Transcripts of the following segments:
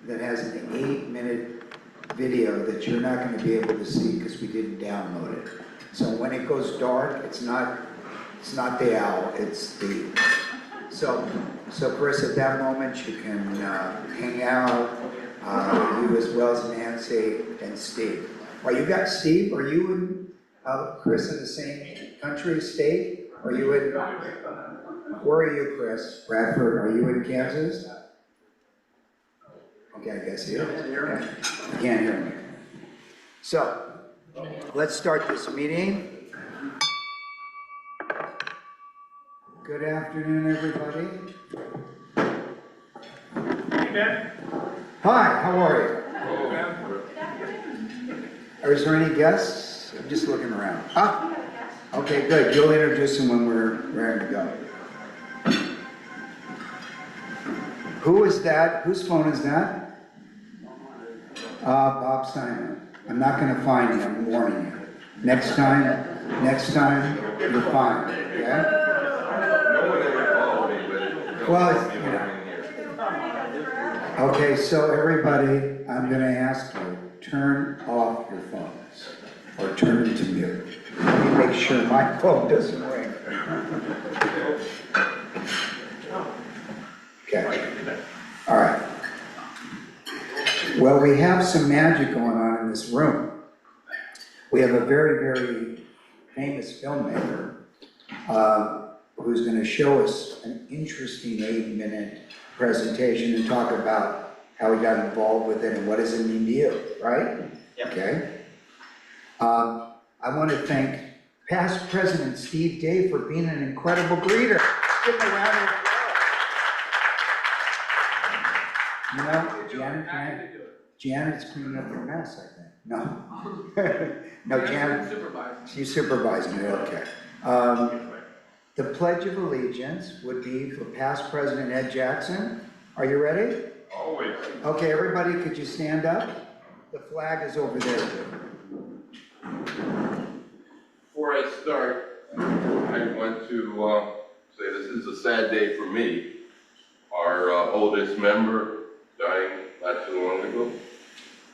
that has an 8-minute video that you're not going to be able to see because we didn't download it. So when it goes dark, it's not the owl, it's the. So Chris, at that moment you can hang out. You as well as Nancy and Steve. You got Steve? Are you and Chris in the same country, state? Are you in? Where are you, Chris? Bradford? Are you in Kansas? Okay, I guess he is. Okay. You can't hear me. So, let's start this meeting. Good afternoon, everybody. Hey, Ben. Hi, how are you? Hello, Ben. Is there any guests? I'm just looking around. Ah, okay, good. You'll introduce them when we're ready to go. Who is that? Whose phone is that? Bob Simon. I'm not going to find you. I'm warning you. Next time, you're fine. Okay? Well, you know. Okay, so everybody, I'm going to ask you, turn off your phones or turn them to mute. Let me make sure my phone doesn't ring. Okay. All right. Well, we have some magic going on in this room. We have a very, very famous filmmaker who's going to show us an interesting 8-minute presentation and talk about how he got involved with it and what does it mean to you, right? Yep. Okay. I want to thank past President Steve Day for being an incredible greeter. Give him a round of applause. You know, Janet's cleaning up your mess, I think. No. No, Janet, she's supervising it, okay. The Pledge of Allegiance would be for past President Ed Jackson. Are you ready? Always. Okay, everybody, could you stand up? The flag is over there. Before I start, I want to say this is a sad day for me. Our oldest member died not too long ago.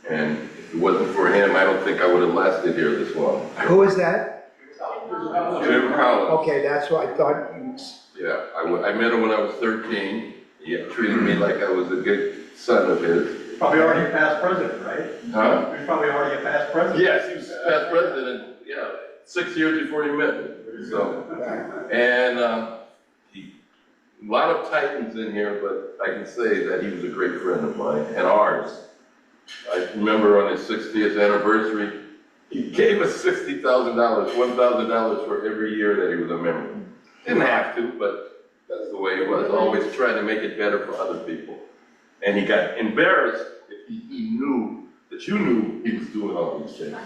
And if it wasn't for him, I don't think I would have lasted here this long. Who is that? Jim Collins. Okay, that's what I thought. Yeah, I met him when I was 13. He treated me like I was a good son of his. Probably already a past president, right? Huh? He's probably already a past president. Yes, he was past president, 6 years before he met me. So, and a lot of Titans in here, but I can say that he was a great friend of mine and ours. I remember on his 60th anniversary, he gave us $60,000, $1,000 for every year that he was a member. Didn't have to, but that's the way it was. Always trying to make it better for other people. And he got embarrassed if he knew that you knew he was doing all these things.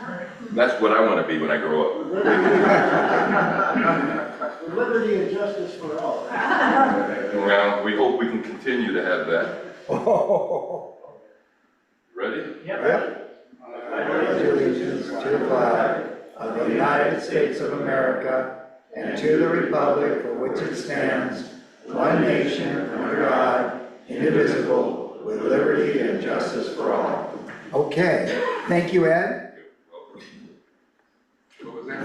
That's what I want to be when I grow up. Liberty and justice for all. Well, we hope we can continue to have that. Ready? Yep. I pledge allegiance to the flag of the United States of America and to the republic for which it stands, one nation, under God, indivisible, with liberty and justice for all. Okay. Thank you, Ed. What was that?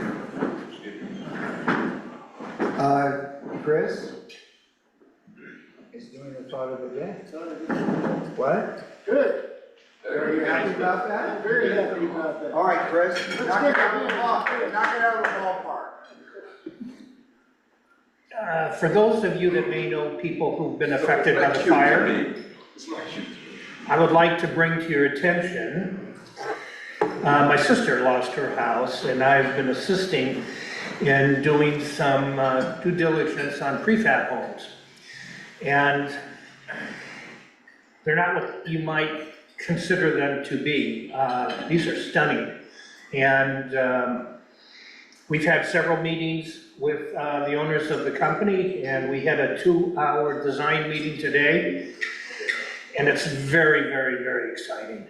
Chris is doing the thought of the day. What? Good. Are you happy about that? I'm very happy about that. All right, Chris, knock it out of the ballpark. Knock it out of the ballpark. For those of you that may know people who've been affected by the fire, I would like to bring to your attention, my sister lost her house, and I've been assisting in doing some due diligence on prefab homes. And they're not what you might consider them to be. These are stunning. And we've had several meetings with the owners of the company, and we had a 2-hour design meeting today. And it's very, very, very exciting.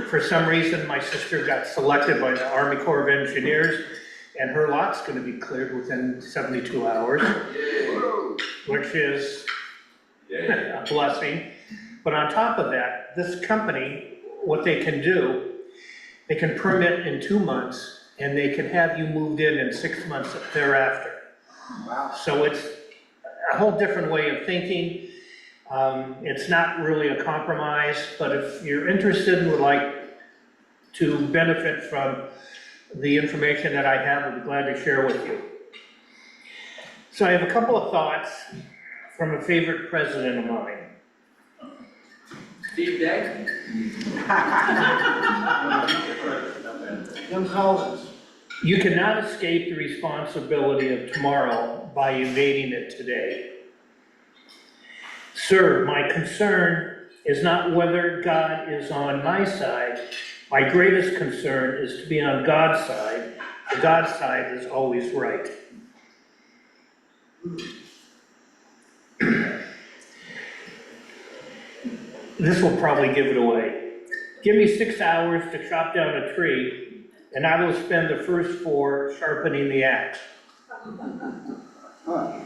For some reason, my sister got selected by the Army Corps of Engineers, and her lot's going to be cleared within 72 hours, which is Yeah. a blessing. But on top of that, this company, what they can do, they can permit in 2 months, and they can have you moved in 6 months thereafter. Wow. So it's a whole different way of thinking. It's not really a compromise, but if you're interested and would like to benefit from the information that I have, I'd be glad to share with you. So I have a couple of thoughts from a favorite president of mine. Steve Day? Jim Collins. You cannot escape the responsibility of tomorrow by evading it today. Sir, my concern is not whether God is on my side. My greatest concern is to be on God's side. God's side is always right. This will probably give it away. Give me 6 hours to chop down a tree, and I will spend the first 4 sharpening the axe. Huh.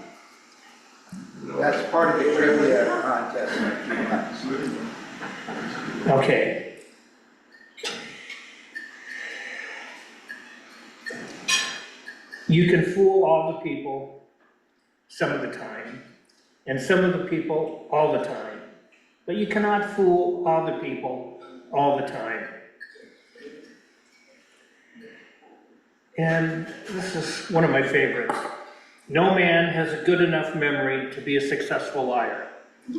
That's part of the trivia contest in a few months. Okay. You can fool all the people some of the time, and some of the people all the time. But you cannot fool all the people all the time. And this is one of my favorites. No man has a good enough memory to be a successful liar.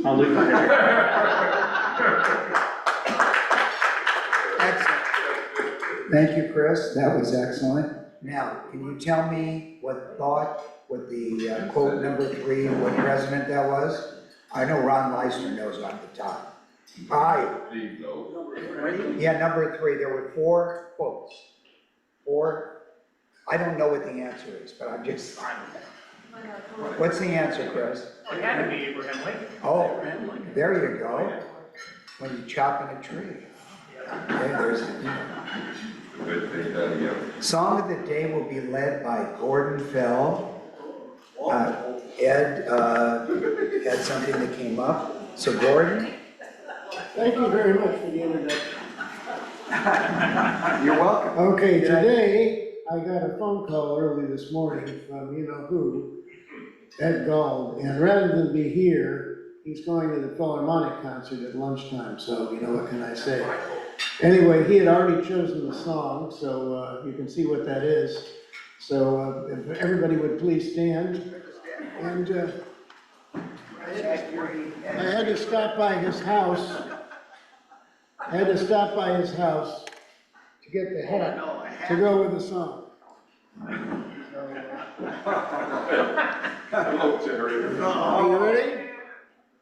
I'll leave it there. Excellent. Thank you, Chris. That was excellent. Now, can you tell me what the quote number 3, what president that was? I know Ron Leisner knows off the top. Steve knows. Yeah, number 3. There were 4 quotes. 4. I don't know what the answer is, but I'm just. What's the answer, Chris? It had to be Abraham Lincoln. Oh, there you go. When you chop in a tree. Okay, there's the deal. Good thing done again. Song of the day will be led by Gordon Fell. Ed had something that came up. So Gordon, Thank you very much for the introduction. you're welcome. Okay, today, I got a phone call early this morning from you-know-who, Ed Gold, and rather than be here, he's going to the Philharmonic concert at lunchtime, so, what can I say? Anyway, he had already chosen the song, so you can see what that is. So if everybody would please stand. And I had to stop by his house. I had to stop by his house to get the hat to go with the song. Hello, Jerry. Are you ready?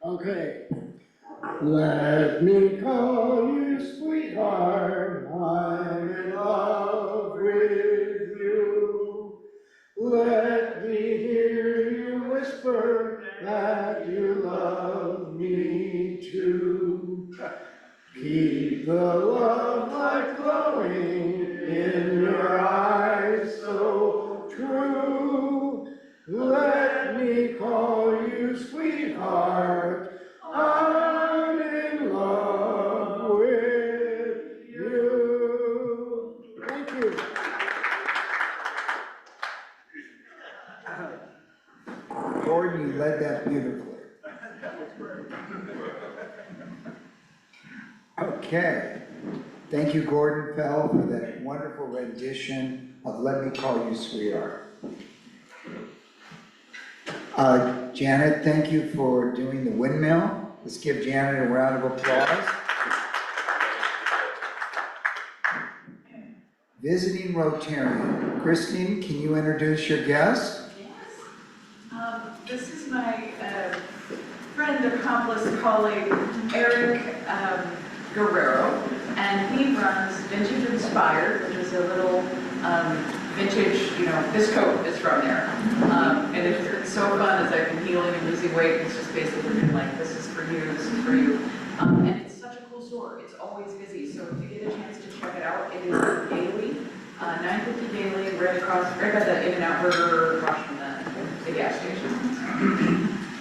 Okay. Let me call you sweetheart, I'm in love with you. Let me hear you whisper that you love me too. Keep the love light glowing in your eyes so true. Let me call you sweetheart, I'm in love with you. Thank you. Gordon, you led that beautifully. Okay. Thank you, Gordon Fell, for that wonderful rendition of Let Me Call You Sweetheart. Janet, thank you for doing the windmill. Let's give Janet a round of applause. Visiting Rotarian. Christine, can you introduce your guest? Yes. This is my friend, accomplice, colleague, Eric Guerrero, and he runs Vintage Inspired, which is a little vintage, this coat is from there. And it's so fun as I've been healing and losing weight. It's just basically been like, this is for you, this is for you. And it's such a cool store. It's always busy. So if you get a chance to check it out, it is daily, 9:50 daily, right by the In-N-Out Burger across from the gas station.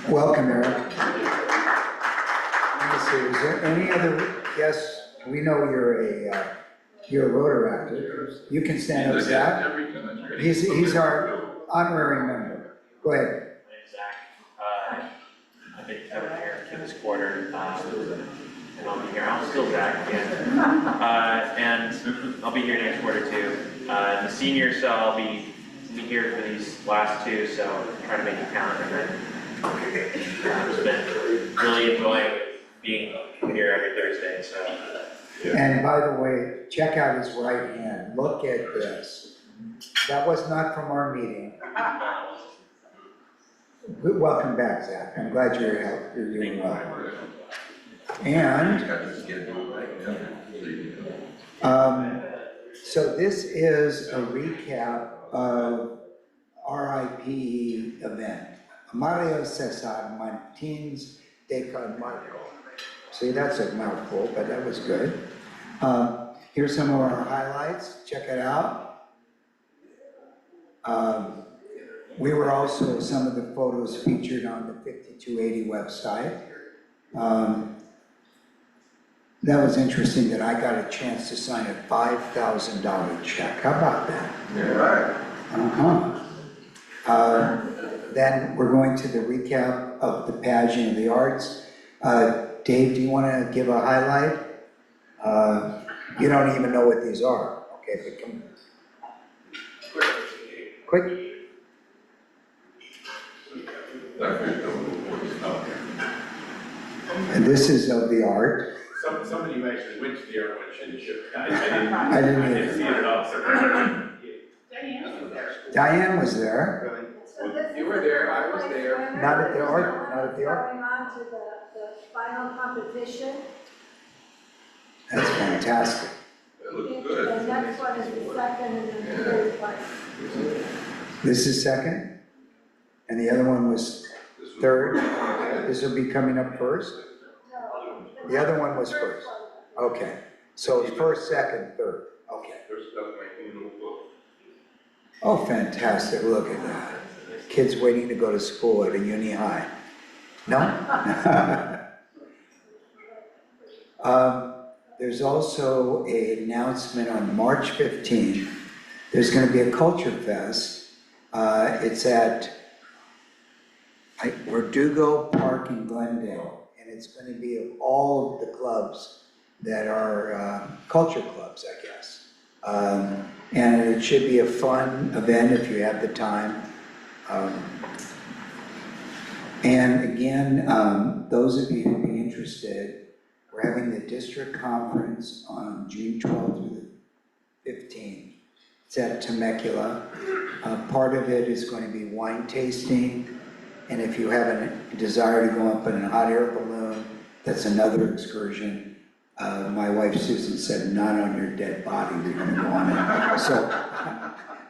Welcome, Eric. see, is there any other, yes, we know you're a Rotaract. You can stand up, Zach. Every time. He's our honorary member. Go ahead. My name's Zach. I've been coming here for this quarter, and I'll be here. I'm still Zach again. And I'll be here next quarter too. The senior, so I'll be here for these last two, so try to make it count. And then I've just been really enjoying being here every Thursday. So. And by the way, check out his right hand. Look at this. That was not from our meeting. Welcome back, Zach. I'm glad you're doing well. And so this is a recap of RIP event. Mario Cesar Martins de Carmargo. See, that's a mouthful, but that was good. Here's some of our highlights. Check it out. We were also some of the photos featured on the 5280 website. That was interesting that I got a chance to sign a $5,000 check. How about that? Yeah. Then we're going to the recap of the pageant of the arts. Dave, do you want to give a highlight? You don't even know what these are. Okay, but come quick. And this is of the art. Somebody who actually went to the art ship. I didn't see it at all. Diane was there. You were there, I was there. Not at the art, not at the art. Going on to the final competition. That's fantastic. It looks good. The next one is the second and then the third place. This is second, and the other one was third. This will be coming up first. The other one was first. Okay, so it's first, second, third. Okay. There's stuff in my little book. Oh, fantastic, look at that. Kids waiting to go to school at a uni high. No? There's also an announcement on March 15th. There's going to be a culture fest. It's at Verdugo Park in Glendale, and it's going to be of all of the clubs that are culture clubs, I guess. And it should be a fun event if you have the time. And again, those of you who'd be interested, we're having the district conference on June 12th through the 15th. It's at Temecula. Part of it is going to be wine tasting. And if you have a desire to go up in a hot air balloon, that's another excursion. My wife Susan said, not on your dead body, we're going to go on it. So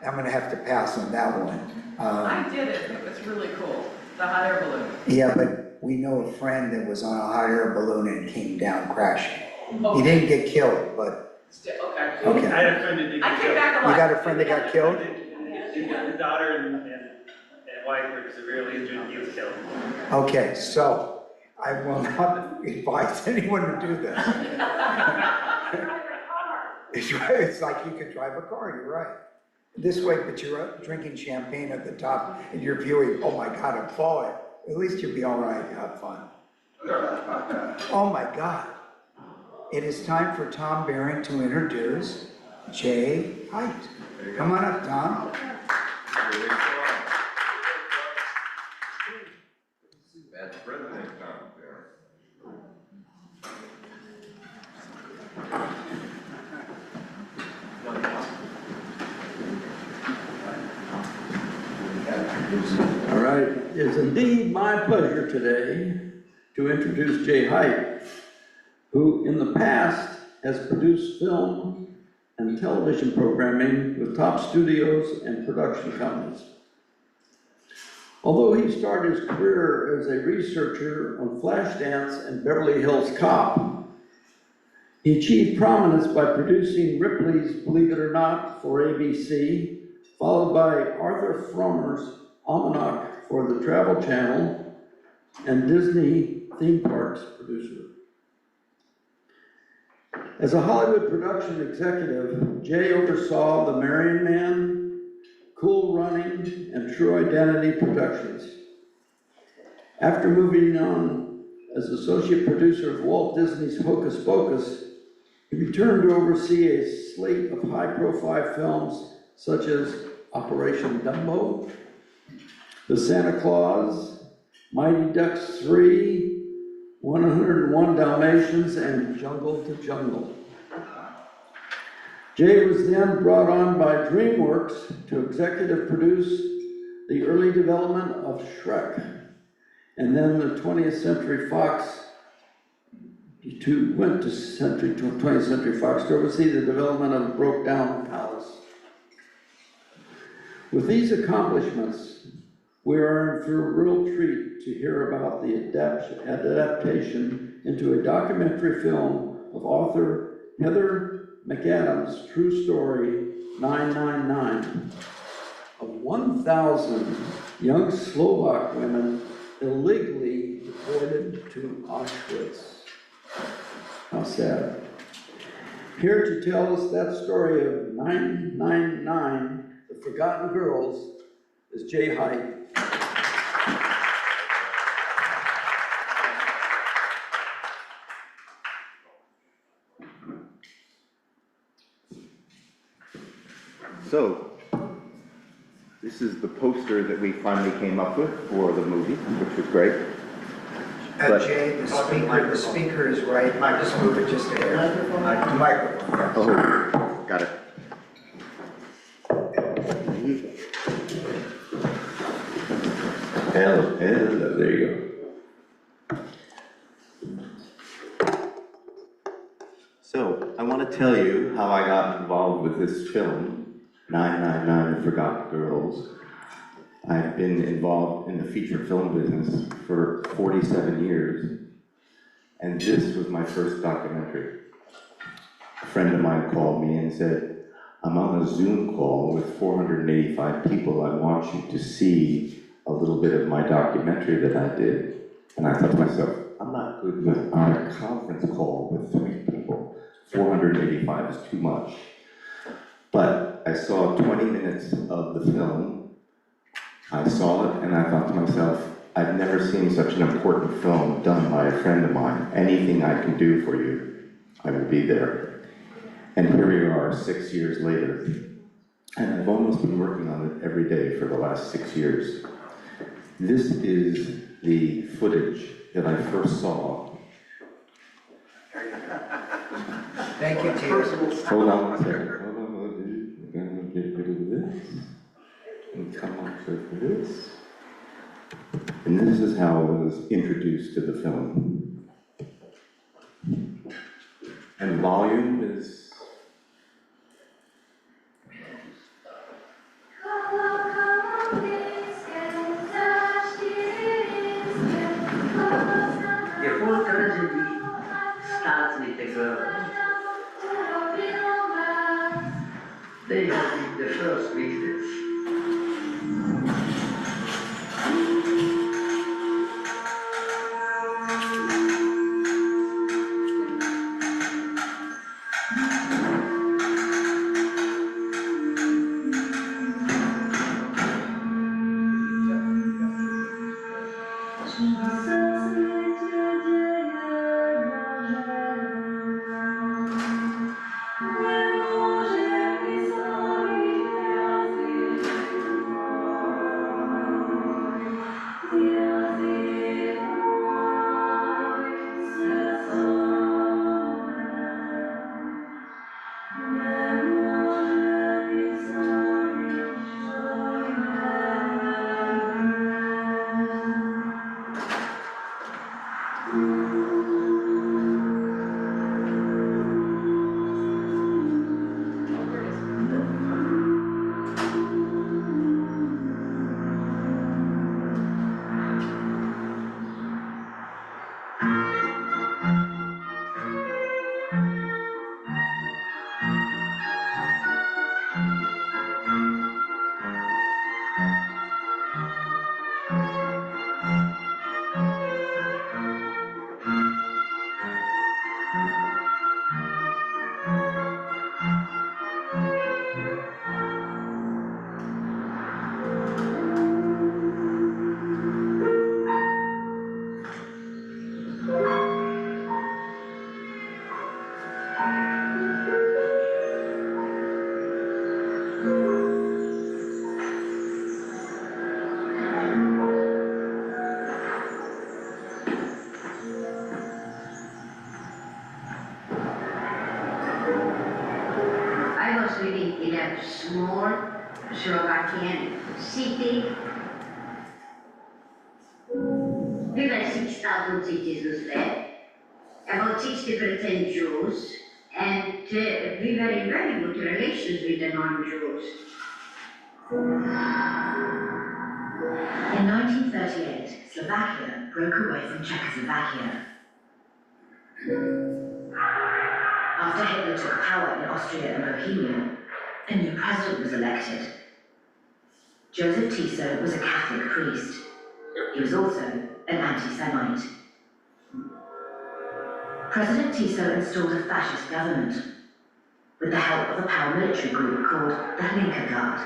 I'm going to have to pass on that one. I did it, it was really cool, the hot air balloon. Yeah, but we know a friend that was on a hot air balloon and came down crashing. He didn't get killed, but Okay. okay. I had a friend that did I get came killed. back You alive. got a friend that got killed? The daughter and wife were severely injured, he was killed. Okay, so I will not advise anyone to do this. It's right, it's like you can drive a car, you're right. This way, but you're drinking champagne at the top and you're viewing, oh my God, I'm falling. At least you'll be all right, have fun. Oh my God. It is time for Tom Barron to introduce Jay Heit. Come on up, Tom. That's President Tom there. All right, it's indeed my pleasure today to introduce Jay Heit, who in the past has produced film and television programming with top studios and production companies. Although he started his career as a researcher on Flashdance and Beverly Hills Cop, he achieved prominence by producing Ripley's Believe It or Not for ABC, followed by Arthur Frommer's Almanac for the Travel Channel, and Disney theme parks producer. As a Hollywood production executive, Jay oversaw The Marion Man, Cool Running, and True Identity Productions. After moving on as associate producer of Walt Disney's Hocus Pocus, he returned to oversee a slate of high-profile films such as Operation Dumbo, The Santa Claus, Mighty Ducks 3, 101 Dalmatians, and Jungle to Jungle. Jay was then brought on by DreamWorks to executive produce the early development of Shrek, and then the 20th Century Fox went to 20th Century Fox to oversee the development of Broke Down Palace. With these accomplishments, we are in for a real treat to hear about the adaptation into a documentary film of author Heather McAdams' true story, 999, of 1,000 young Slovak women illegally deported to Auschwitz. How sad. Here to tell us that story of 999, the Forgotten Girls, is Jay Heit. So, this is the poster that we finally came up with for the movie, which was great. But- Jay, the speaker is right, just move it just a hair. Microphone, yeah. Oh, got it. Hello, there you go. So, I want to tell you how I got involved with this film, 999 The Forgotten Girls. I've been involved in the feature film business for 47 years, and this was my first documentary. A friend of mine called me and said, I'm on a Zoom call with 485 people. I want you to see a little bit of my documentary that I did. And I thought to myself, I'm not good with on a conference call with 3 people. 485 is too much. But I saw 20 minutes of the film. I saw it and I thought to myself, I've never seen such an important film done by a friend of mine. Anything I can do for you, I will be there. And here we are 6 years later. And I've almost been working on it every day for the last 6 years. This is the footage that I first saw. Thank you, Tia. Hold on one second. Hold on, we're gonna get rid of this. And come on for this. And this is how I was introduced to the film. And volume is. Before tragedy starts with a girl, they have been the first victims. living in a small Slovakian city. We were 6,000 citizens there, about 60% Jews, and we were in very good relations with the non-Jews. In 1938, Slovakia broke away from Czechoslovakia. After Hitler took power in Austria and Bohemia, a new president was elected. Joseph Tiso was a Catholic priest. He was also an anti-Semite. President Tiso installed a fascist government with the help of a paramilitary group called the Linke Guard.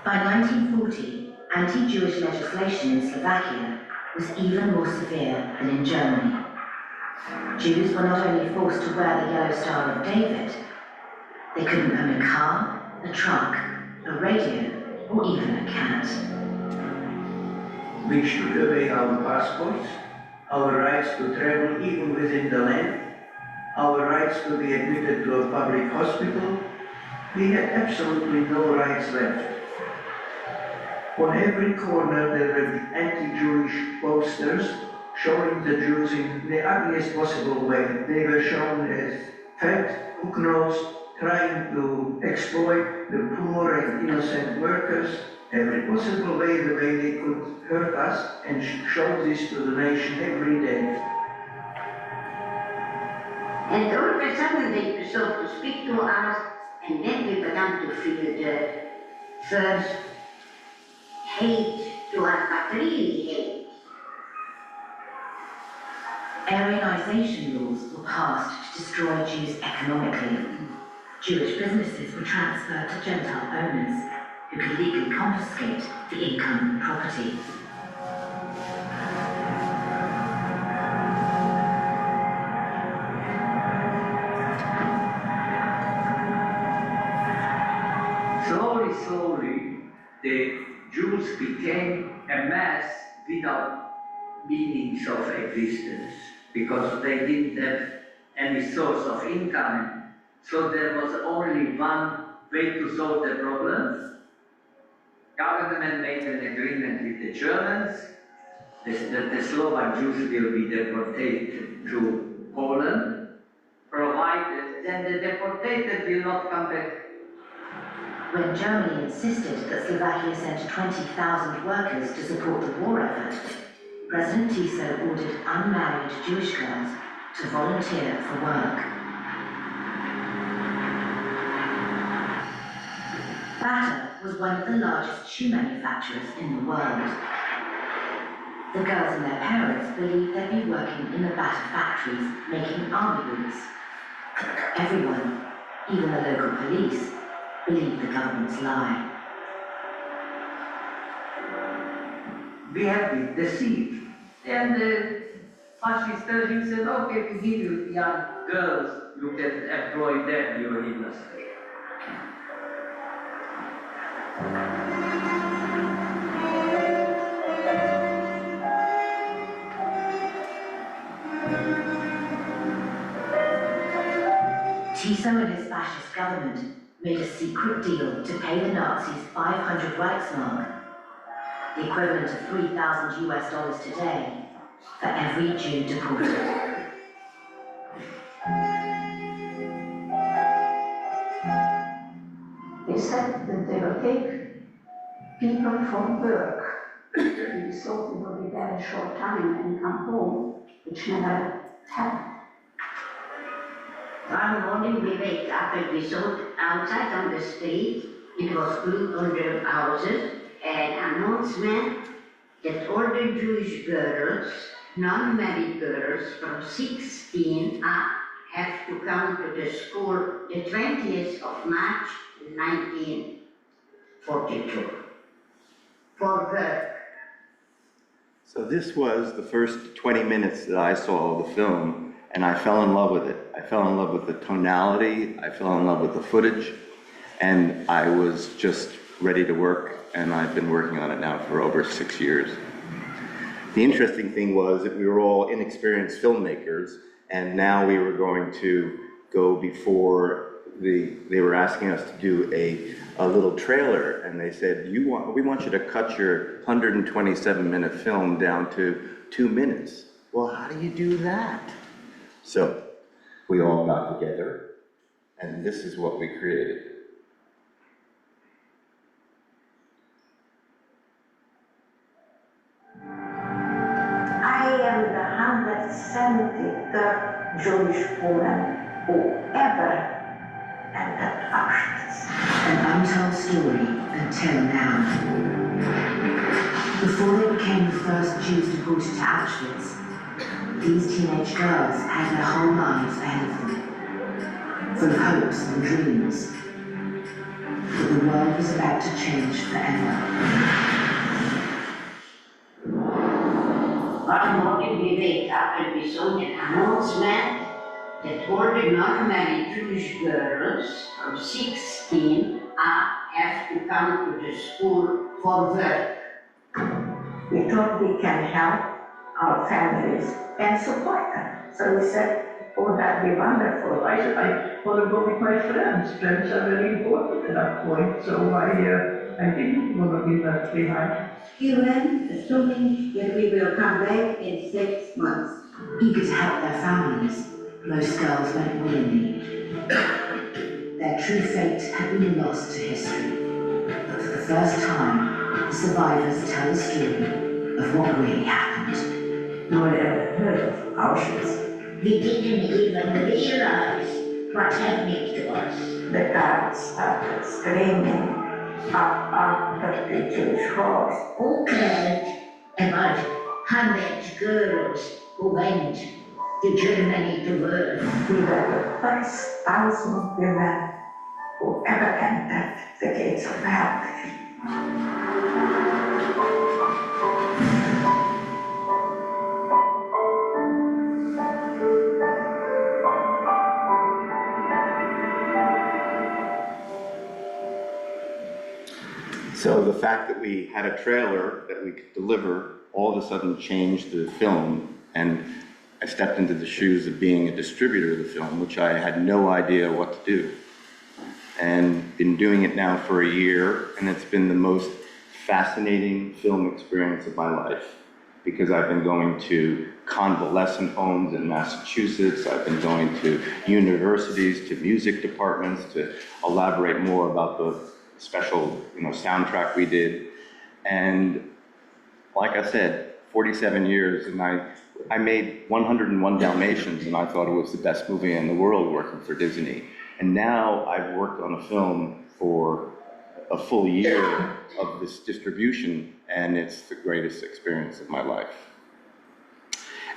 By 1940, anti-Jewish legislation in Slovakia was even more severe than in Germany. Jews were not only forced to wear the yellow Star of David, they couldn't own a car, a truck, a radio, or even a cat. We took away our passports, our rights to travel even within the land, our rights to be admitted to a public hospital. We had absolutely no rights left. On every corner there were anti-Jewish posters showing the Jews in the ugliest possible way. They were shown as fat, hook-nosed, trying to exploit the poor and innocent workers, every possible way, the way they could hurt us, and show this to the nation every day. And all of a sudden they started to speak to us, and then we began to feel the first hate to us, but really hate. Aryanization laws were passed to destroy Jews economically. Jewish businesses were transferred to Gentile owners, who could legally confiscate the income and property. Slowly, the Jews became a mass without meanings of existence, because they didn't have any source of income. So there was only one way to solve the problem. Government made an agreement with the Germans that the Slovak Jews will be deported to Poland, provided then the deported will not come back. When Germany insisted that Slovakia sent 20,000 workers to support the war effort, President Tiso ordered unmarried Jewish girls to volunteer for work. Bata was one of the largest shoe manufacturers in the world. The girls and their parents believed they'd be working in the Bata factories making army boots. Everyone, even the local police, believed the government's lie. We have been deceived. And the fascist regime said, okay, to give you young girls, you can employ them in your industry. Tiso and his fascist government made a secret deal to pay the Nazis 500 Reichsmark, the equivalent of $3,000 today, for every Jew deported. They said that they will take people from work. We thought we will be there a short time and come home, which never happened. One morning we wake up and we saw outside on the street, it was blue on the houses, an announcement that all the Jewish girls, non-married girls from 16 up, have to come to the school the 20th of March 1942 for work. So this was the first 20 minutes that I saw the film, and I fell in love with it. I fell in love with the tonality, I fell in love with the footage, and I was just ready to work, and I've been working on it now for over 6 years. The interesting thing was that we were all inexperienced filmmakers, and now we were going to go before they were asking us to do a little trailer, and they said, we want you to cut your 127-minute film down to 2 minutes. Well, how do you do that? So we all got together, and this is what we created. I am the 173rd Jewish woman who ever entered Auschwitz. An untold story until now. Before they became the first Jews deported to Auschwitz, these teenage girls had their whole lives ahead of them, full of hopes and dreams. But the world was about to change forever. One morning we wake up and we saw an announcement that all the non-married Jewish girls from 16 have to come to the school for work. We thought we can help our families and support them. So we said, oh, that'd be wonderful. I want to go with my friends. Friends are very important at that point, so I didn't want to be left behind. He went, assuming that we will come back in 6 months. Eager to help their families, most girls went willingly. Their true fate had been lost to history. But for the first time, the survivors tell the story of what really happened. No one ever heard of Auschwitz. We didn't even realize what happened to us. The guards started screaming up of the Jewish horse. Who cared about 100 girls who went to Germany to work? We were the first 1,000 women who ever entered the gates of hell. So the fact that we had a trailer that we could deliver all of a sudden changed the film, and I stepped into the shoes of being a distributor of the film, which I had no idea what to do. And been doing it now for a year, and it's been the most fascinating film experience of my life, because I've been going to convalescent homes in Massachusetts, I've been going to universities, to music departments, to elaborate more about the special, soundtrack we did. And like I said, 47 years, and I made 101 Dalmatians, and I thought it was the best movie in the world working for Disney. And now I've worked on a film for a full year of this distribution, and it's the greatest experience of my life.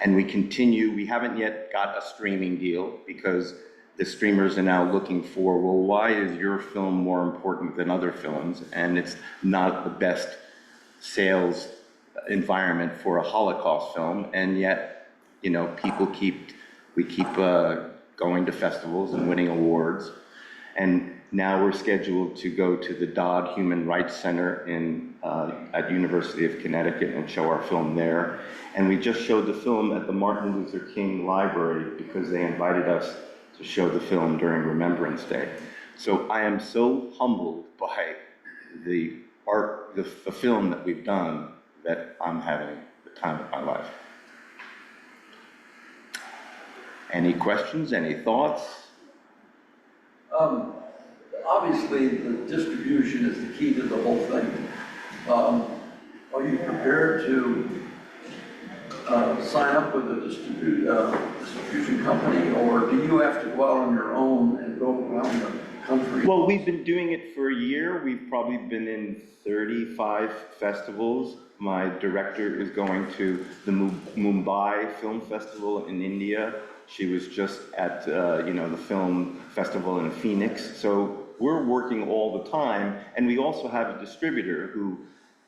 And we haven't yet got a streaming deal, because the streamers are now looking for, well, why is your film more important than other films? And it's not the best sales environment for a Holocaust film, and yet, we keep going to festivals and winning awards. And now we're scheduled to go to the Dodd Human Rights Center at University of Connecticut and show our film there. And we just showed the film at the Martin Luther King Library because they invited us to show the film during Remembrance Day. So I am so humbled by the art, the film that we've done, that I'm having the time of my life. Any questions, any thoughts? Obviously, the distribution is the key to the whole thing. Are you prepared to sign up with a distribution company, or do you have to go out on your own and go around the country? Well, we've been doing it for a year. We've probably been in 35 festivals. My director is going to the Mumbai Film Festival in India. She was just at the film festival in Phoenix. So we're working all the time, and we also have a distributor who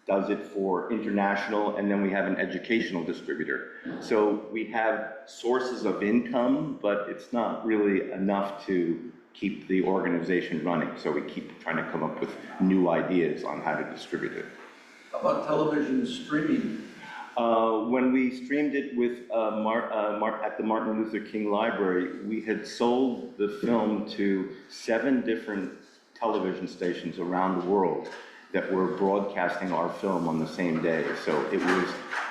does it for international, and then we have an educational distributor. So we have sources of income, but it's not really enough to keep the organization running. So we keep trying to come up with new ideas on how to distribute it. How about television streaming? When we streamed it with at the Martin Luther King Library, we had sold the film to 7 different television stations around the world that were broadcasting our film on the same day. So it was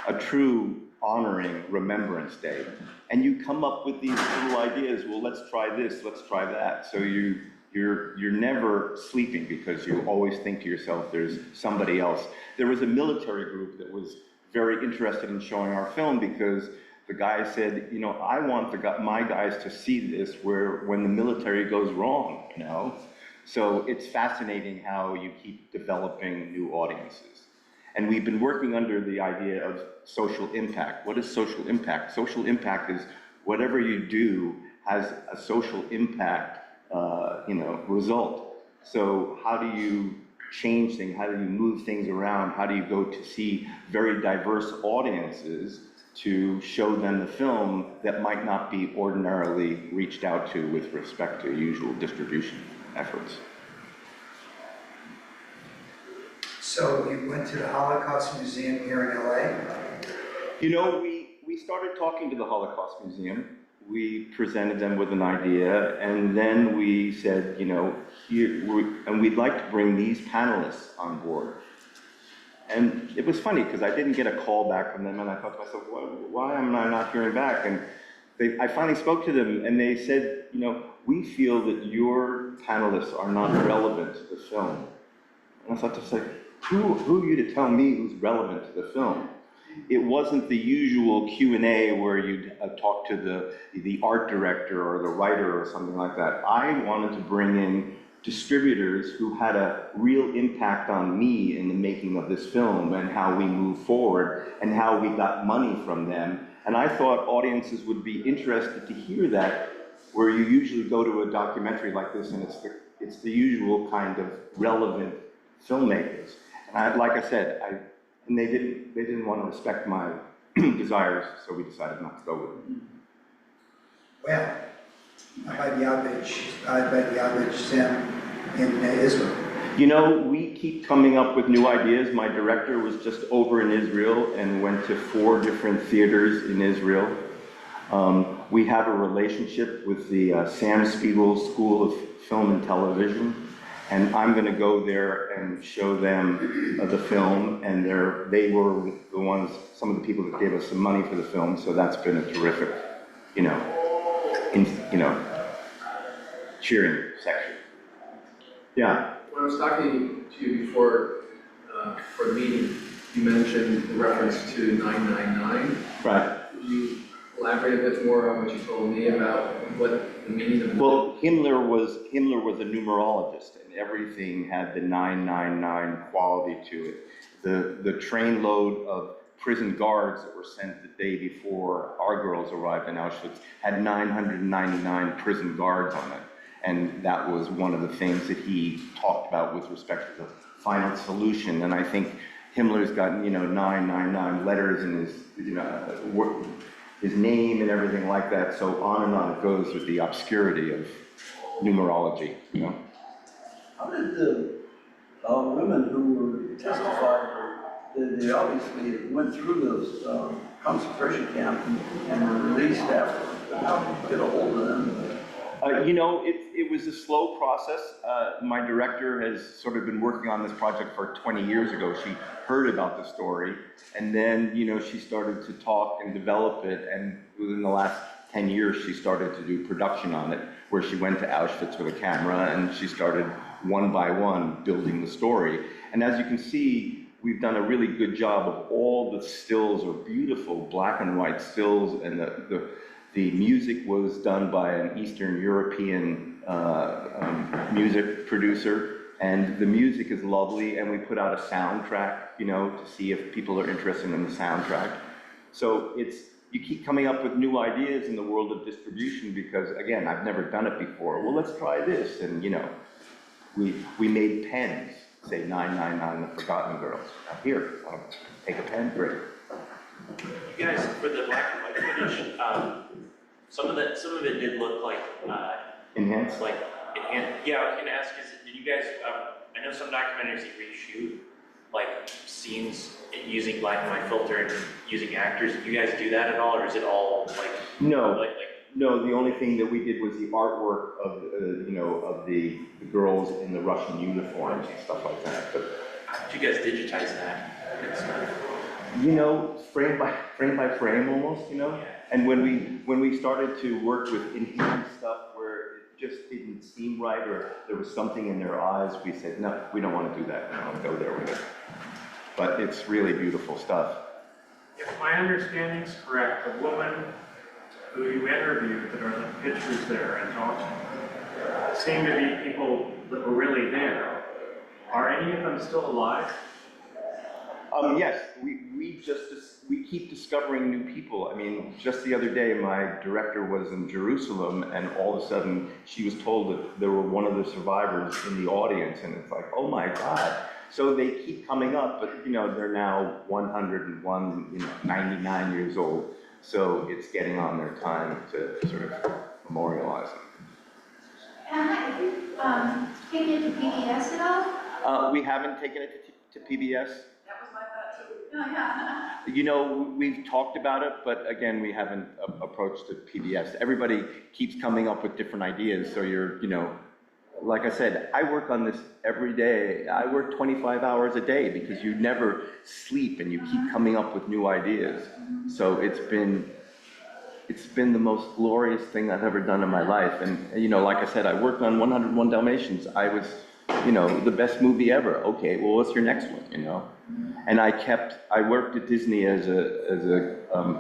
a true honoring Remembrance Day. And you come up with these little ideas, well, let's try this, let's try that. So you're never sleeping because you always think to yourself, there's somebody else. There was a military group that was very interested in showing our film because the guy said, you know, I want my guys to see this when the military goes wrong, you know? So it's fascinating how you keep developing new audiences. And we've been working under the idea of social impact. What is social impact? Social impact is whatever you do has a social impact, result. So how do you change things? How do you move things around? How do you go to see very diverse audiences to show them the film that might not be ordinarily reached out to with respect to usual distribution efforts? So you went to the Holocaust Museum here in LA? You know, we started talking to the Holocaust Museum. We presented them with an idea, and then we said, you know, and we'd like to bring these panelists on board. And it was funny, because I didn't get a call back from them, and I thought to myself, why am I not hearing back? And I finally spoke to them, and they said, you know, we feel that your panelists are not relevant to the film. And I thought to myself, who are you to tell me who's relevant to the film? It wasn't the usual Q&A where you'd talk to the art director or the writer or something like that. I wanted to bring in distributors who had a real impact on me in the making of this film and how we moved forward and how we got money from them. And I thought audiences would be interested to hear that, where you usually go to a documentary like this and it's the usual kind of relevant filmmakers. And like I said, and they didn't want to respect my desires, so we decided not to go with them. Well, by the Auschwitz Sam in Israel. You know, we keep coming up with new ideas. My director was just over in Israel and went to 4 different theaters in Israel. We have a relationship with the Sam Spiegel School of Film and Television. And I'm going to go there and show them the film, and they were the ones, some of the people that gave us some money for the film, so that's been a terrific, cheering section. Yeah. When I was talking to you before, for the meeting, you mentioned the reference to 999. Right. Could you elaborate a bit more on what you told me about what the meaning of the... Well, Himmler was a numerologist, and everything had the 999 quality to it. The trainload of prison guards that were sent the day before our girls arrived in Auschwitz had 999 prison guards on it. And that was one of the things that he talked about with respect to the final solution. And I think Himmler's got, 999 letters in his name and everything like that. So on it goes with the obscurity of numerology, How did the women who were testifying, they obviously went through those concentration camp and were released after? How did you get a hold of them? It was a slow process. My director has sort of been working on this project for 20 years ago. She heard about the story, and then, she started to talk and develop it, and within the last 10 years, she started to do production on it, where she went to Auschwitz with a camera, and she started one by one building the story. And as you can see, we've done a really good job of all the stills are beautiful black and white stills, and the music was done by an Eastern European music producer, and the music is lovely, and we put out a soundtrack, to see if people are interested in the soundtrack. So you keep coming up with new ideas in the world of distribution because, again, I've never done it before. Well, let's try this, and we made pens, say 999, the Forgotten Girls. Here, take a pen, great. You guys, for the black and white footage, some of it did look like Enhanced? Yeah, I was gonna ask, did you guys? I know some documentaries you reshoot like scenes using black and white filter and using actors? Do you guys do that at all, or is it all like? No, no, the only thing that we did was the artwork of, of the girls in the Russian uniforms and stuff like that, but. How did you guys digitize that? Frame by frame almost, And when we started to work with in-hand stuff where it just didn't seem right or there was something in their eyes, we said, no, we don't want to do that. I'll go there with it. But it's really beautiful stuff. If my understanding's correct, the woman who you interviewed that are the pictures there and talked to seem to be people that were really there. Are any of them still alive? Yes, we keep discovering new people. I mean, just the other day, my director was in Jerusalem, and all of a sudden, she was told that there were one of the survivors in the audience, and it's like, oh my God. So they keep coming up, but they're now 101, 99 years old. So it's getting on their time to sort of memorialize them. Have you taken it to PBS at all? We haven't taken it to PBS. That was my thought too. Oh, yeah. We've talked about it, but again, we haven't approached the PBS. Everybody keeps coming up with different ideas, so you're, like I said, I work on this every day. I work 25 hours a day because you never sleep and you keep coming up with new ideas. So it's been the most glorious thing I've ever done in my life. And, like I said, I worked on 101 Dalmatians. I was, the best movie ever. Okay, well, what's your next one, And I worked at Disney as a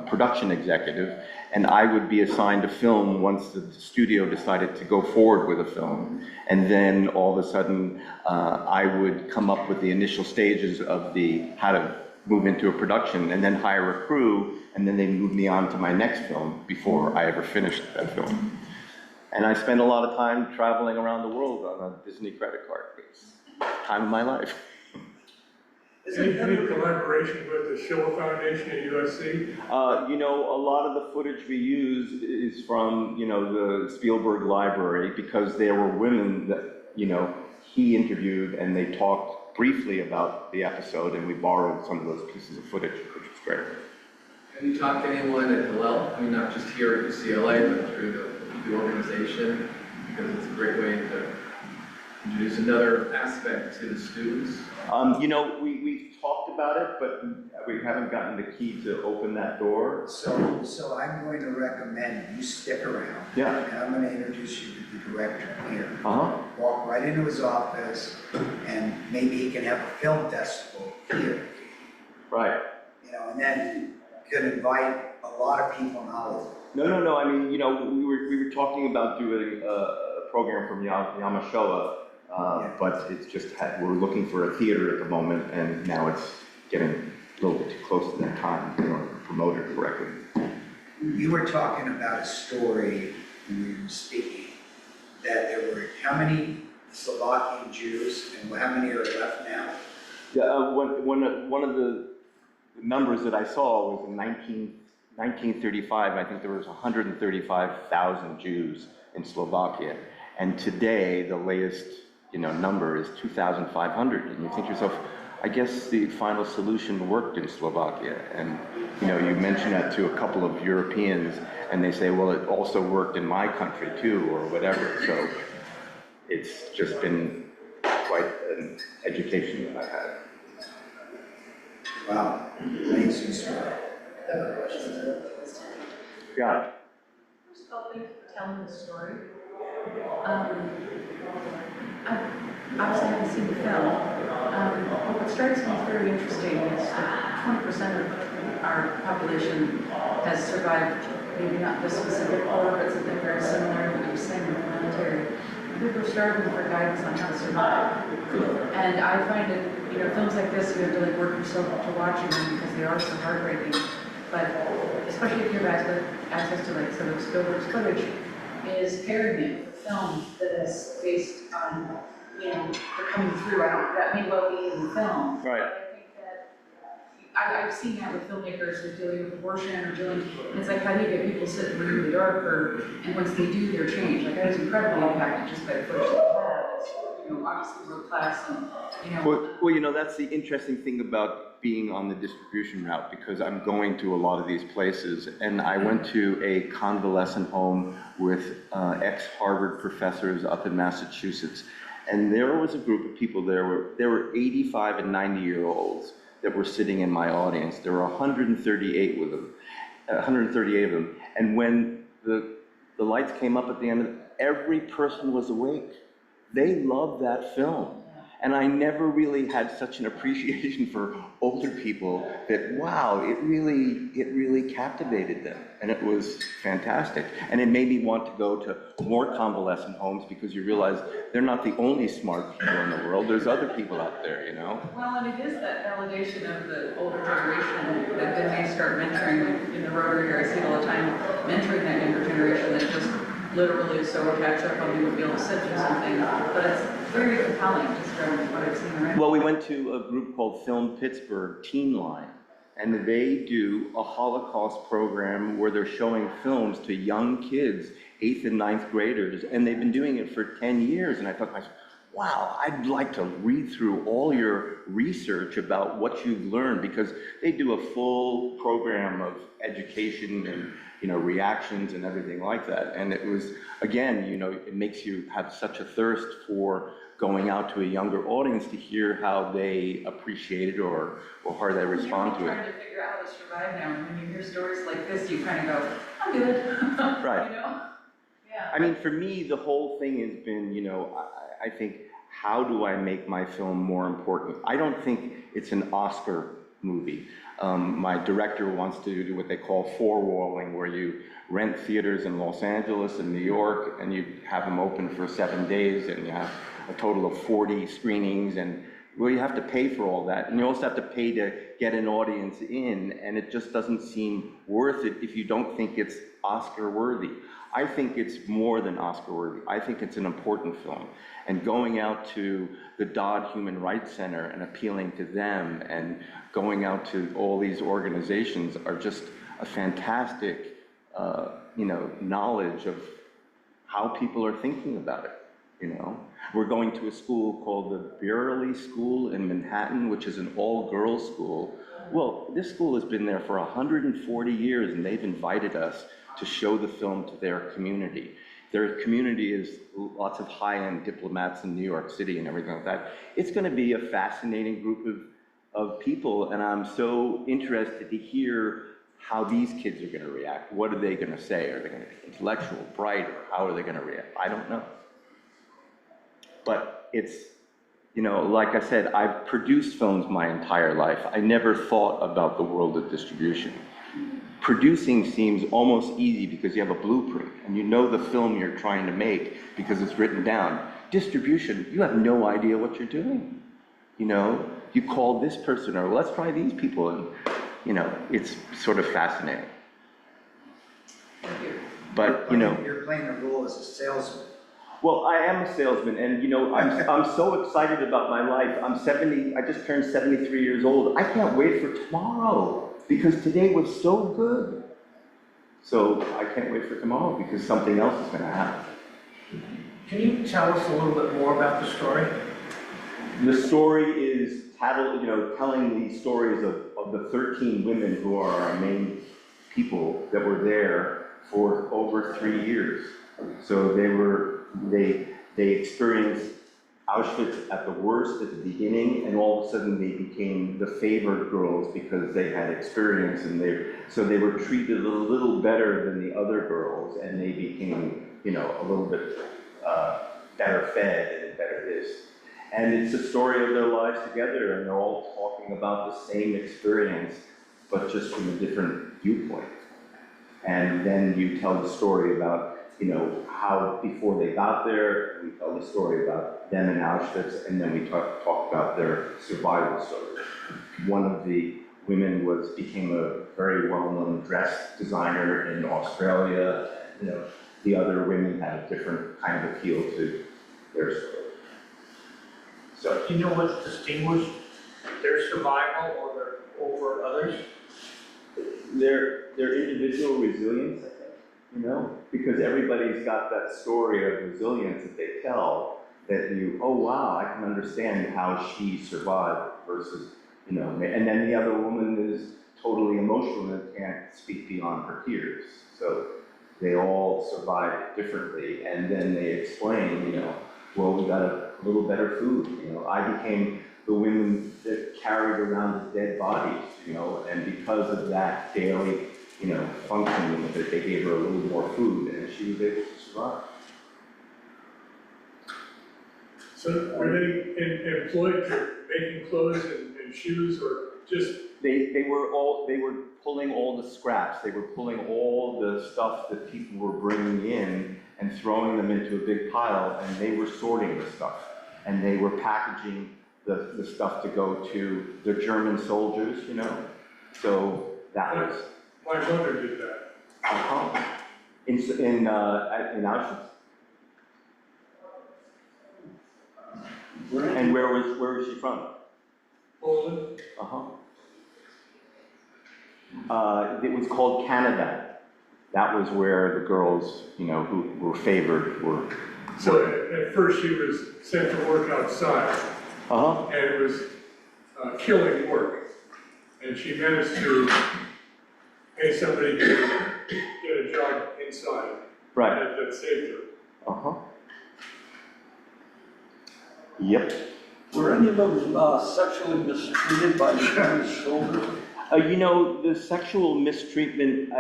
production executive, and I would be assigned a film once the studio decided to go forward with a film. And then all of a sudden, I would come up with the initial stages of how to move into a production, and then hire a crew, and then they moved me on to my next film before I ever finished that film. And I spent a lot of time traveling around the world on a Disney credit card. It's the time of my life. Any collaboration with the Shoah Foundation at USC? A lot of the footage we use is from, the Spielberg Library, because there were women that, he interviewed, and they talked briefly about the episode, and we borrowed some of those pieces of footage, which was great. Have you talked to anyone at Hillel? I mean, not just here at UCLA, but through the organization, because it's a great way to introduce another aspect to the students. We've talked about it, but we haven't gotten the key to open that door. So I'm going to recommend you stick around. Yeah. And I'm going to introduce you to the director here. Uh-huh. Walk right into his office, and maybe he can have a film festival here. Right. And then you could invite a lot of people in Hollywood. No. I mean, we were talking about doing a program from Yamashoa. But it's just, we're looking for a theater at the moment, and now it's getting a little bit too close to that time to promote it correctly. You were talking about a story when we were speaking, that there were how many Slovakian Jews and how many are left now? Yeah, one of the numbers that I saw was in 1935, I think there was 135,000 Jews in Slovakia, and today the latest number is 2,500, and you think to yourself, I guess the final solution worked in Slovakia. And you mention that to a couple of Europeans, and they say, well, it also worked in my country too, or whatever. So it's just been quite an education that I've had. Wow, amazing story. Yeah. First of all, thank you for telling the story. Obviously, I haven't seen the film. What strikes me as very interesting is that 20% of our population has survived, maybe not this specific war, but something very similar to what you're saying with the military. People are starving for guidance on how to survive. And I find it, films like this, you have to work yourself up to watching them because they are so heartbreaking. But especially if you have access to some of Spielberg's footage, is pairing it with film that is based on, they're coming through. That may well be in the film. Right. I think that I've seen that with filmmakers who are dealing with abortion or and it's like, how do you get people sitting in the dark, and once they do, they're changed. I was incredibly impacted just by the footage that I had. obviously world class and, Well, you know, that's the interesting thing about being on the distribution route, because I'm going to a lot of these places, and I went to a convalescent home with ex-Harvard professors up in Massachusetts, and there was a group of people there were 85 and 90-year-olds that were sitting in my audience. There were 138 with them, 138 of them, and when the lights came up at the end, every person was awake. They loved that film. And I never really had such an appreciation for older people that, wow, it really captivated them. And it was fantastic. And it made me want to go to more convalescent homes, because you realize they're not the only smart people in the world. There's other people out there, you know? well, and it is that validation of the older generation that then they start mentoring in the Rotary here. I see it all the time, mentoring that younger generation that just literally so catch up on people be able to sit through something. But it's very compelling just from what I've seen around. Well, we went to a group called Film Pittsburgh, Teen Line, and they do a Holocaust program where they're showing films to young kids, 8th and 9th graders, and they've been doing it for 10 years. And I thought to myself, wow, I'd like to read through all your research about what you've learned, because they do a full program of education and, you know, reactions and everything like that. And it was, again, you know, it makes you have such a thirst for going out to a younger audience to hear how they appreciate it or how they respond to You're it. trying to figure out how to survive now, and when you hear stories like this, you kind of go, I'm good. Right. You know? Yeah. I mean, for me, the whole thing has been, you know, I think, how do I make my film more important? I don't think it's an Oscar movie. My director wants to do what they call four-walling, where you rent theaters in Los Angeles and New York, and you have them open for 7 days, and you have a total of 40 screenings, and well, you have to pay for all that, and you also have to pay to get an audience in, and it just doesn't seem worth it if you don't think it's Oscar-worthy. I think it's more than Oscar-worthy. I think it's an important film. And going out to the Dodd Human Rights Center and appealing to them, and going out to all these organizations, are just a fantastic, you know, knowledge of how people are thinking about it, you know? We're going to a school called the Burley School in Manhattan, which is an all-girls school. Well, this school has been there for 140 years, and they've invited us to show the film to their community. Their community is lots of high-end diplomats in New York City and everything like that. It's going to be a fascinating group of people, and I'm so interested to hear how these kids are going to react. What are they going to say? Are they going to be intellectual, bright, or how are they going to react? I don't know. But it's, you know, like I said, I've produced films my entire life. I never thought about the world of distribution. Producing seems almost easy because you have a blueprint and you know the film you're trying to make because it's written down. Distribution, you have no idea what you're doing. You know, you call this person, or let's try these people, and, you know, it's sort of fascinating. But, you know, You're playing a role as a salesman. well, I am a salesman, and you know, I'm so excited about my life. I'm 70, I just turned 73 years old. I can't wait for tomorrow, because today was so good. So I can't wait for tomorrow, because something else is gonna happen. Can you tell us a little bit more about the story? The story is telling the stories of the 13 women who are our main people that were there for over 3 years. So they experienced Auschwitz at the worst at the beginning, and all of a sudden they became the favored girls because they had experience, and they were treated a little better than the other girls, and they became, you know, a little bit better fed and better this. And it's a story of their lives together, and they're all talking about the same experience, but just from a different viewpoint. And then you tell the story about, you know, how before they got there, we tell the story about them in Auschwitz, and then we talk about their survival story. One of the women became a very well-known dress designer in Australia. You know, the other women had a different kind of appeal to their story. So, Do you know what distinguished their survival over others? their individual resilience, I think, you know, because everybody's got that story of resilience that they tell, that you, oh wow, I can understand how she survived versus, you know, and then the other woman is totally emotional and can't speak beyond her tears. So they all survived differently, and then they explain, you know, well, we got a little better food, you know. I became the women that carried around the dead bodies, you know, and because of that daily, you know, functioning, that they gave her a little more food, and she was able to survive. So were they employed for making clothes and shoes, or just? They were pulling all the scraps. They were pulling all the stuff that people were bringing in and throwing them into a big pile, and they were sorting the stuff. And they were packaging the stuff to go to the German soldiers, you know? So that was... My mother did that. Uh-huh. In Auschwitz? And where was she from? Poland. Uh-huh. It was called Canada. That was where the girls, you know, who were favored were. So at first she was sent to work outside. Uh-huh. And it was killing work. And she managed to pay somebody to get a job inside. Right. That saved her. Uh-huh. Yep. Were any of them sexually mistreated by the German soldiers? You know, the sexual mistreatment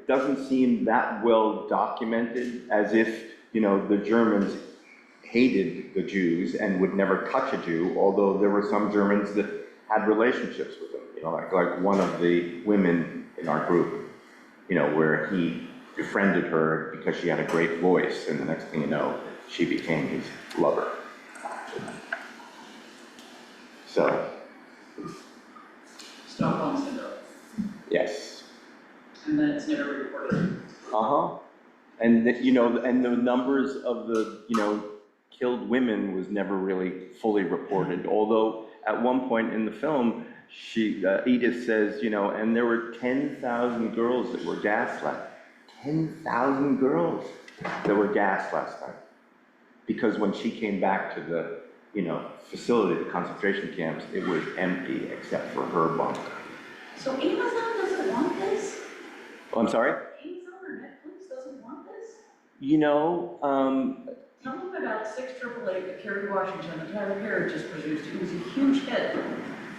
doesn't seem that well documented, as if, you know, the Germans hated the Jews and would never touch a Jew, although there were some Germans that had relationships with them, you know, like one of the women in our group, you know, where he befriended her because she had a great voice, and the next thing you know, she became his lover. So. Stockholm syndrome. Yes. And then it's never reported. Uh-huh. And you know, and the numbers of the, you know, killed women was never really fully reported. Although at one point in the film, Edith says, you know, and there were 10,000 girls that were gaslit. 10,000 girls that were gassed last night. Because when she came back to the, you know, facility, the concentration camps, it was empty except for her bunk. So Amazon doesn't want this? Oh, I'm sorry? Amazon or Netflix doesn't want this? You know, Tell them about 688 that Kerry Washington and Tyler Perry just produced. It was a huge hit.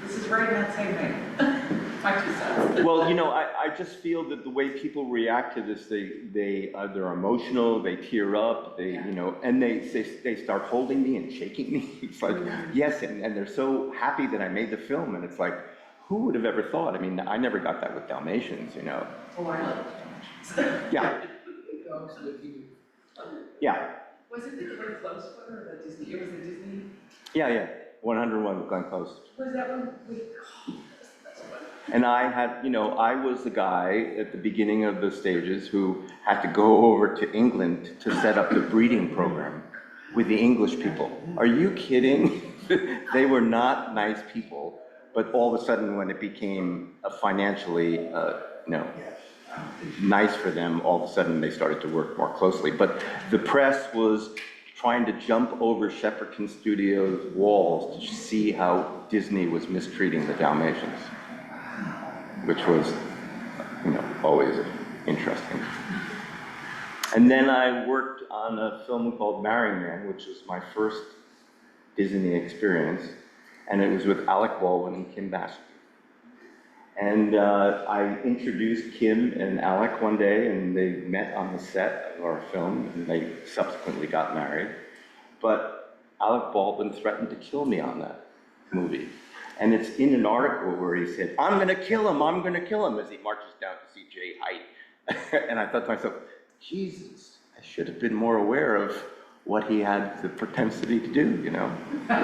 This is right in that same vein. My 2 cents. well, you know, I just feel that the way people react to this, they're emotional, they tear up, you know, and they start holding me and shaking me. It's like, yes, and they're so happy that I made the film, and it's like, who would have ever thought? I mean, I never got that with Dalmatians, you know. Oh, I love Dalmatians. Yeah. Dogs licking. Yeah. Was it the Glenn Close one or the Disney? It was the Disney. Yeah. 101 with Glenn Close. Was that one? And I had, you know, I was the guy at the beginning of the stages who had to go over to England to set up the breeding program with the English people. Are you kidding? They were not nice people, but all of a sudden when it became financially, you know, nice for them, all of a sudden they started to work more closely. But the press was trying to jump over Shepperton Studios' walls to see how Disney was mistreating the Dalmatians, which was, you know, always interesting. And then I worked on a film called Marrying Man, which was my first Disney experience, and it was with Alec Baldwin and Kim Bassett. And I introduced Kim and Alec one day, and they met on the set of our film, and they subsequently got married. But Alec Baldwin threatened to kill me on that movie. And it's in an article where he said, I'm gonna kill him, as he marches down to see Jay Heit. And I thought to myself, Jesus, I should have been more aware of what he had the propensity to do, you know? But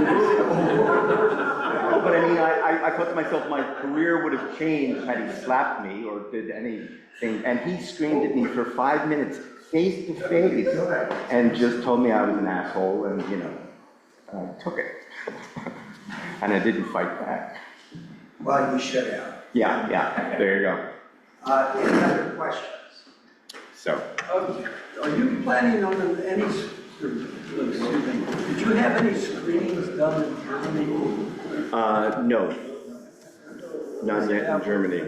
I mean, I thought to myself, my career would have changed had he slapped me or did anything. And he screamed at me for 5 minutes, face to face, and just told me I was an asshole, and, you know, I took it. And I didn't fight back. Well, you should have. Yeah, there you go. Any other questions? So. Are you planning on any Did you have any screenings done in Germany? No. Not yet in Germany.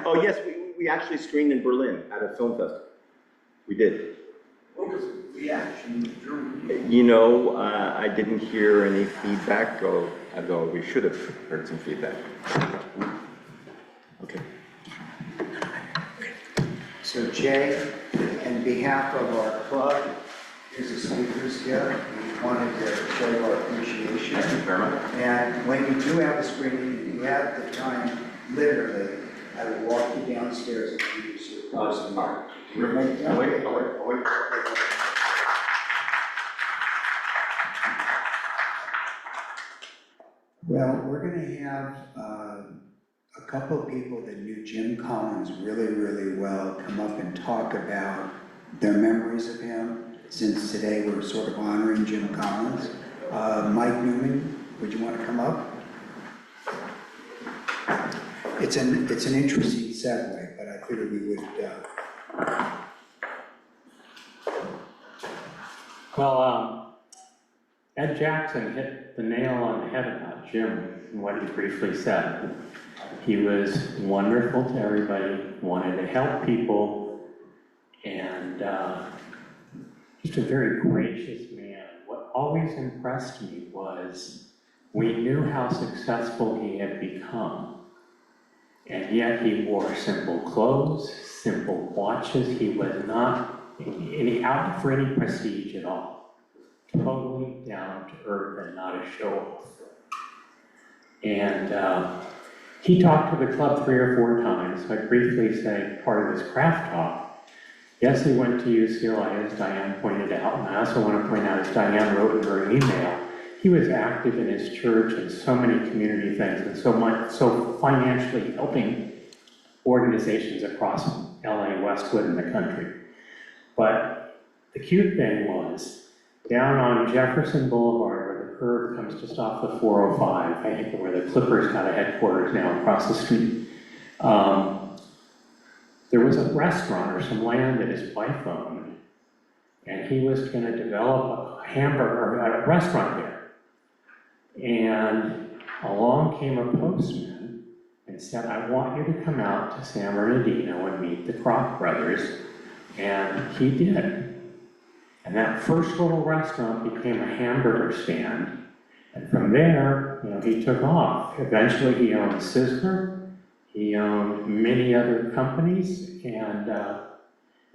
Oh, yes, we actually screened in Berlin at a film festival. We did. What was the reaction in Germany? You know, I didn't hear any feedback, although we should have heard some feedback. Okay. So Jay, on behalf of our club, here's a speaker's gift. We wanted to show our appreciation. Thank you very much. And when you do have a screening, if you have the time, literally, I will walk you downstairs and introduce you to the person. I'll wait. Well, we're going to have a couple of people that knew Jim Collins really, really well come up and talk about their memories of him, since today we're sort of honoring Jim Collins. Mike Newman, would you want to come up? It's an interesting segue, but I figured we would. Well, Ed Jackson hit the nail on the head about Jim and what he briefly said. He was wonderful to everybody, wanted to help people, and just a very gracious man. What always impressed me was we knew how successful he had become, and yet he wore simple clothes, simple watches. He was not out for any prestige at all. Totally down to earth and not a show-off. And he talked to the club 3 or 4 times. So I briefly say part of his craft talk. Yes, he went to UCLA, as Diane pointed out, and I also want to point out, as Diane wrote in her email, he was active in his church and so many community things, and so financially helping organizations across LA, Westwood, and the country. But the cute thing was, down on Jefferson Boulevard, where the curve comes just off the 405, I think where the Clippers got a headquarters now across the street, there was a restaurant or some land that his wife owned, and he was going to develop a restaurant there. And along came a postman and said, I want you to come out to San Bernardino and meet the Kroc brothers. And he did. And that first little restaurant became a hamburger stand. And from there, he took off. Eventually he owned Sizzler. He owned many other companies. And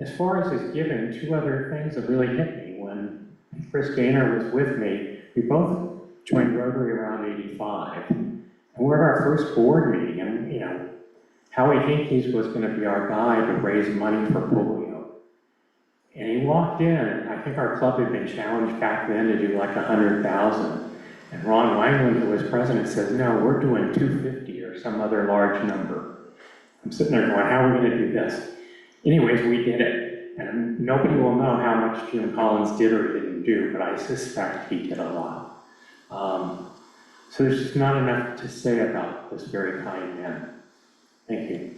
as far as his giving, 2 other things that really hit me. When Chris Gaynor was with me, we both joined Rotary around 85. And we're at our first board meeting, and Howie Hinkes was going to be our guy to raise money for polio. And he walked in, and I think our club had been challenged back then to do like 100,000. And Ron Wangland, who was president, says, no, we're doing 250 or some other large number. I'm sitting there going, how are we going to do this? Anyways, we did it. And nobody will know how much Jim Collins did or didn't do, but I suspect he did a lot. So there's just not enough to say about this very kind man. Thank you.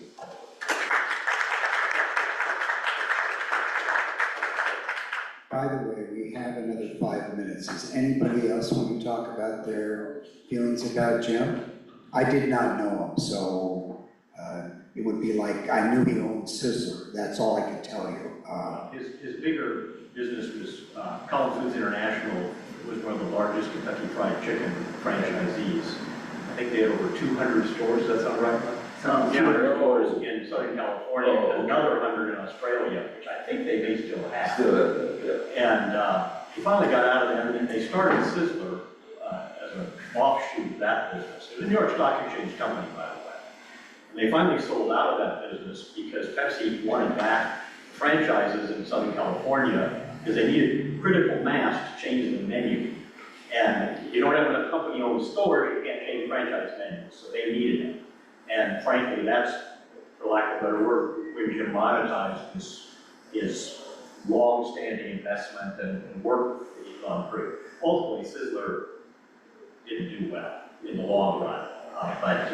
By the way, we have another 5 minutes. Does anybody else want to talk about their feelings about Jim? I did not know him, so it would be like, I knew he owned Sizzler. That's all I could tell you. His bigger business was Collins Foods International was one of the largest Kentucky Fried Chicken franchisees. I think they had over 200 stores, does that sound right? 200 stores in Southern California, and another 100 in Australia, which I think they may still have. And he finally got out of there, and they started Sizzler as an offshoot of that business. It was a New York Stock Exchange company, by the way. And they finally sold out of that business because Pepsi wanted back franchises in Southern California because they needed critical mass to change the menu. And you don't have enough company-owned stores, you can't change franchise menus, so they needed it. And frankly, that's, for lack of a better word, when Jim monetized his long-standing investment and work that he's gone through. Ultimately, Sizzler didn't do well in the long run, but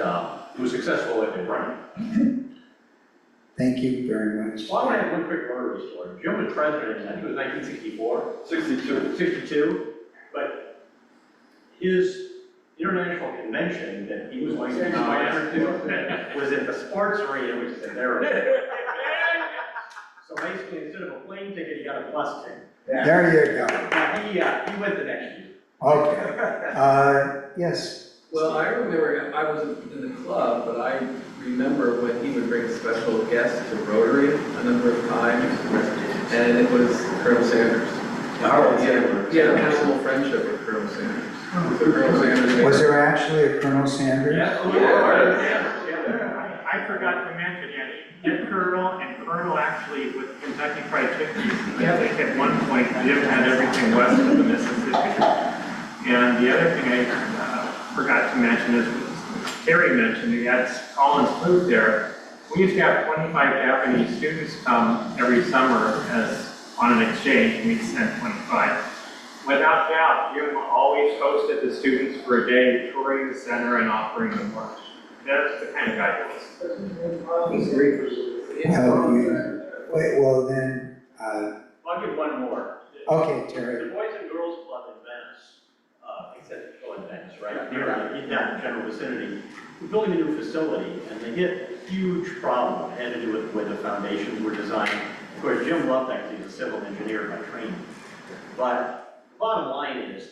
it was successful at the run. Thank you very much. Well, I have one quick murder story. Jim was president, I think it was 1964. 62, but his international convention that he was going to answer to was at the sports arena, which is in there. So basically, instead of a plane ticket, he got a bus ticket. There you go. Yeah, he went the next year. Okay. Yes. Well, I remember, I was in the club, but I remember when he would bring special guests to Rotary a number of times, and it was Colonel Sanders. He had a personal friendship with Colonel Sanders. So Colonel Sanders. Was there actually a Colonel Sanders? I forgot to mention, Ed Colonel and Colonel actually with Kentucky Fried Chicken. I think at one point Jim had everything west of the Mississippi. And the other thing I forgot to mention is, Terry mentioned, he had Collins Food there. We used to have 25 Japanese students come every summer as on an exchange, and we'd send 25. Without doubt, Jim always hosted the students for a day, touring the center and offering them lunch. That's the kind of guy he was. Well, then, I'll give one more. okay, Terry. The Boys and Girls Club in Venice, except in Venice, right here in that general vicinity, we're building a new facility, and they hit a huge problem. It had to do with the way the foundations were designed. Of course, Jim loved that, he's a civil engineer by training. But the bottom line is,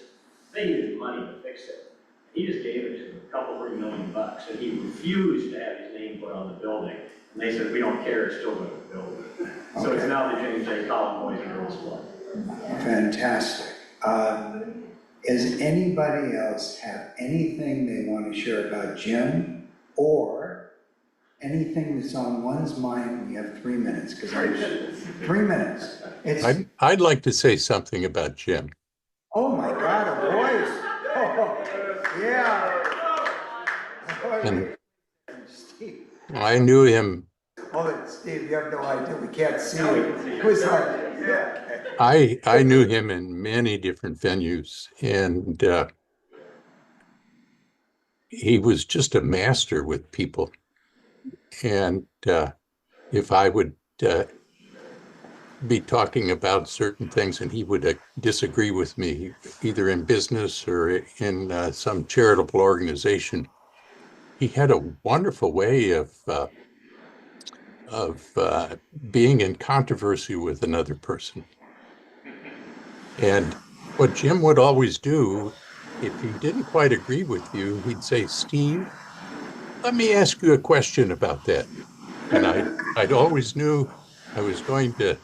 they needed money to fix it. He just gave it to them, $2-3 million, and he refused to have his name put on the building. And they said, we don't care, it's still going to build it. So it's now the James A. Collins Boys and Girls Club. Fantastic. Does anybody else have anything they want to share about Jim, or anything that's on one's mind? We have 3 minutes, because 3 minutes. I'd like to say something about Jim. Oh my God, a voice. Oh, yeah. And Steve. I knew him. Oh, Steve, you have no idea. We can't see you. It was like, yeah. I knew him in many different venues, and he was just a master with people. And if I would be talking about certain things and he would disagree with me, either in business or in some charitable organization, he had a wonderful way of being in controversy with another person. And what Jim would always do, if he didn't quite agree with you, he'd say, Steve, let me ask you a question about that. And I'd always knew I was going to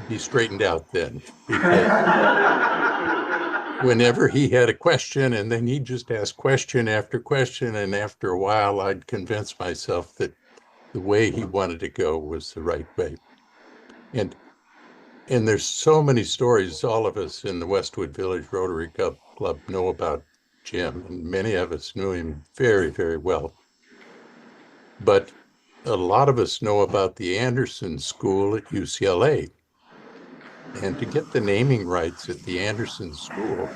be straightened out then. Because whenever he had a question, and then he'd just ask question after question, and after a while I'd convince myself that the way he wanted to go was the right way. And there's so many stories all of us in the Westwood Village Rotary Club know about Jim, and many of us knew him very, very well. But a lot of us know about the Anderson School at UCLA. And to get the naming rights at the Anderson School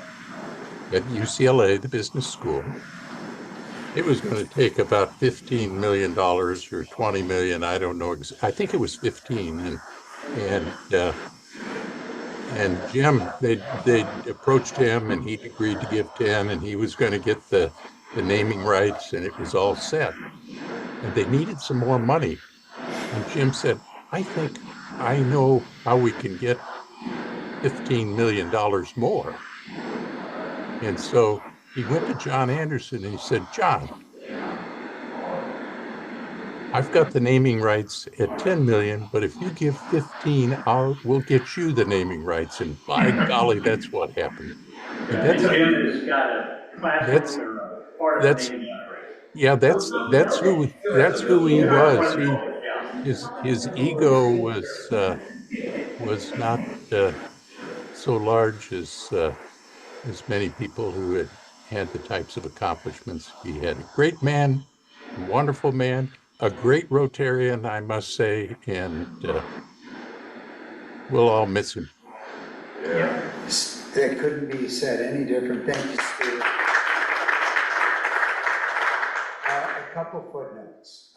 at UCLA, the business school, it was going to take about $15 million or $20 million. I don't know. I think it was 15. And Jim, they approached him, and he'd agreed to give 10, and he was going to get the naming rights, and it was all set. And they needed some more money. And Jim said, I think I know how we can get $15 million more. And so he went to John Anderson and he said, John, I've got the naming rights at 10 million, but if you give 15, we'll get you the naming rights. And by golly, that's what happened. And that's who he was. His ego was not so large as many people who had the types of accomplishments he had. A great man, wonderful man, a great Rotarian, I must say, and we'll all miss him. Yeah. That couldn't be said any different. Thank you, Steve. A couple footnotes.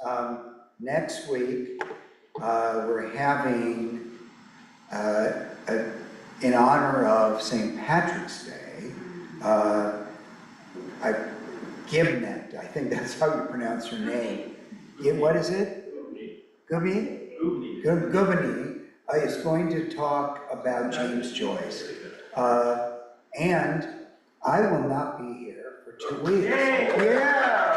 Next week, we're having, in honor of St. Patrick's Day, Gibnet, I think that's how you pronounce her name. What is it? Gubney? Gubney is going to talk about James Joyce. And I will not be here for 2 weeks. Yeah!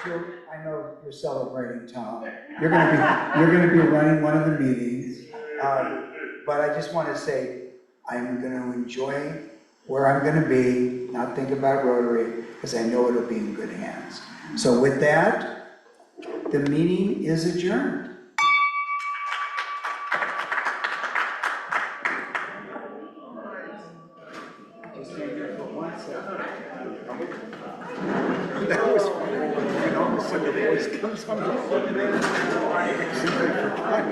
But I know you're celebrating, Tom. You're gonna be running one of the meetings. But I just want to say, I'm gonna enjoy where I'm gonna be, not think about Rotary, because I know it'll be in good hands. So with that, the meeting is adjourned. That was funny. And all of a sudden the voice comes on the phone.